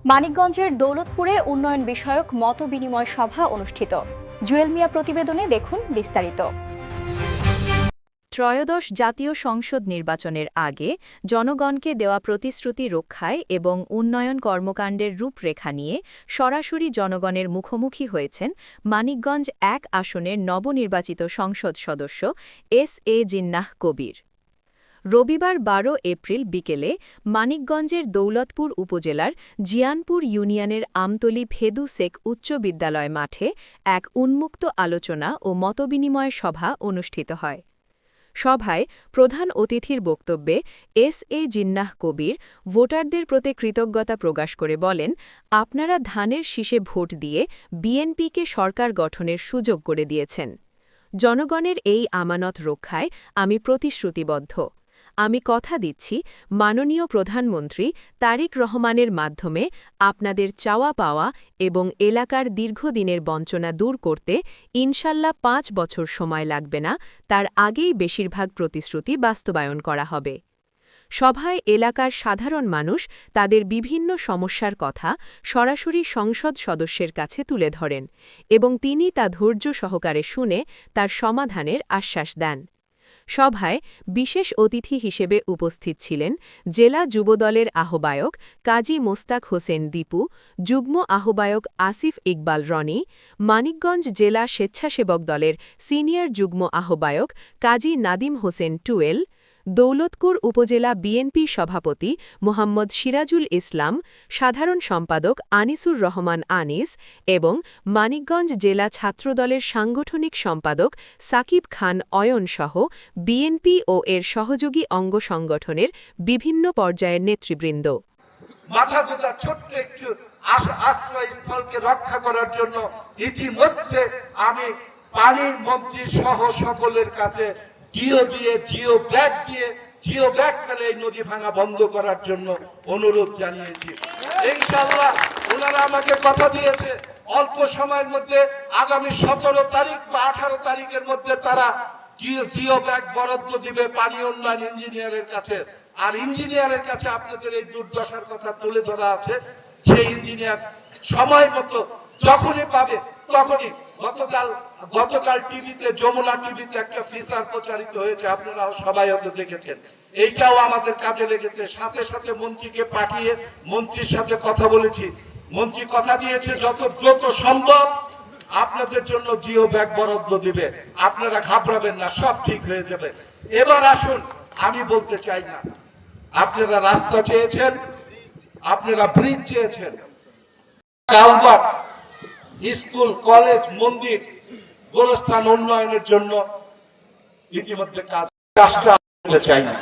মানিকগঞ্জের দৌলতপুরে উন্নয়ন বিষয়ক মতবিনিময় সভা অনুষ্ঠিত। জুয়েল মিয়া প্রতিবেদনে দেখুন বিস্তারিত। ত্রয়োদশ জাতীয় সংসদ নির্বাচনের আগে জনগণকে দেওয়া প্রতিশ্রুতি রক্ষায় এবং উন্নয়ন কর্মকাণ্ডের রূপরেখা নিয়ে সরাসরি জনগণের মুখোমুখি হয়েছেন মানিকগঞ্জ ১ আসনের নবনির্বাচিত সংসদ সদস্য এস.এ. জিন্নাহ কবির। রবিবার ১২ এপ্রিল বিকেলে মানিকগঞ্জের দৌলতপুর উপজেলার জিয়ানপুর ইউনিয়নের আমতলী ফেদু শেখ উচ্চ বিদ্যালয় মাঠে এক উন্মুক্ত আলোচনা ও মতবিনিময় সভা অনুষ্ঠিত হয়। সভায় প্রধান অতিথির বক্তব্যে এস.এ. জিন্নাহ কবির ভোটারদের প্রতি কৃতজ্ঞতা প্রকাশ করে বলেন, আপনারা ধানের শীষে ভোট দিয়ে বিএনপিকে সরকার গঠনের সুযোগ করে দিয়েছেন। জনগণের এই আমানত রক্ষায় আমি প্রতিশ্রুতিবদ্ধ। আমি কথা দিচ্ছি, মাননীয় প্রধানমন্ত্রী তারেক রহমানের মাধ্যমে আপনাদের চাওয়া পাওয়া এবং এলাকার দীর্ঘদিনের বঞ্চনা দূর করতে ইনশাল্লাহ ৫ বছর সময় লাগবে না, তার আগেই বেশিরভাগ প্রতিশ্রুতি বাস্তবায়ন করা হবে। সভায় এলাকার সাধারণ মানুষ তাদের বিভিন্ন সমস্যার কথা সরাসরি সংসদ সদস্যের কাছে তুলে ধরেন এবং তিনি তা ধৈর্য সহকারে শুনে তার সমাধানের আশ্বাস দেন। সভায় বিশেষ অতিথি হিসেবে উপস্থিত ছিলেন জেলা যুবদলের আহ্বায়ক কাজী মোস্তাক হোসেন দীপু, যুগ্ম আহ্বায়ক আসিফ ইকবাল রনি, মানিকগঞ্জ জেলা স্বেচ্ছাসেবক দলের সিনিয়র যুগ্ম আহ্বায়ক কাজী নাদিম হোসেন টুয়েল, দৌলতপুর উপজেলা বিএনপি সভাপতি মোহাম্মদ সিরাজুল ইসলাম, সাধারণ সম্পাদক আনিসুর রহমান আনিস এবং মানিকগঞ্জ জেলা ছাত্রদলের সাংগঠনিক সম্পাদক সাকিব খান অয়ন সহ বিএনপি ও এর সহযোগী অঙ্গ সংগঠনের বিভিন্ন পর্যায়ের নেতৃবৃন্দ। মাথা গোঁজার ছোট্ট একটু আশ্রয়স্থলকে রক্ষা করার জন্য ইতিমধ্যে আমি পানির মন্ত্রী সহ সকলের কাছে জিও ব্যাগ ফেলে এই নদী ভাঙা বন্ধ করার জন্য অনুরোধ জানিয়েছি। ইনশাআল্লাহ ওনারা আমাকে কথা দিয়েছে অল্প সময়ের মধ্যে আগামী ১৭ তারিখ বা ১৮ তারিখের মধ্যে তারা জিও ব্যাগ বরাদ্দ দিবে পানি উন্নয়ন ইঞ্জিনিয়ারের কাছে। আর ইঞ্জিনিয়ারের কাছে আপনাদের এই দুর্দশার কথা তুলে ধরা আছে। সেই ইঞ্জিনিয়ার সময় মতো যখনই পাবে তখনই গতকাল টিভিতে যমুনা টিভিতে একটা ফিচার প্রচারিত হয়েছে, আপনারা সবাই হয়তো দেখেছেন। এইটাও আমাদের কাজে লেগেছে। সাথে সাথে মন্ত্রীকে পাঠিয়ে মন্ত্রীর সাথে কথা বলেছি। মন্ত্রী কথা দিয়েছে যত দ্রুত সম্ভব আপনাদের জন্য জিও ব্যাগ বরাদ্দ দিবে। আপনারা ঘাবড়াবেন না, সব ঠিক হয়ে যাবে। এবার আসুন, আমি বলতে চাই না, আপনারা রাস্তা চেয়েছেন, আপনারা ব্রিজ চেয়েছেন, কালভার্ট, স্কুল, কলেজ, মন্দির, গোরস্থান উন্নয়নের জন্য ইতিমধ্যে কাজটা চাই না।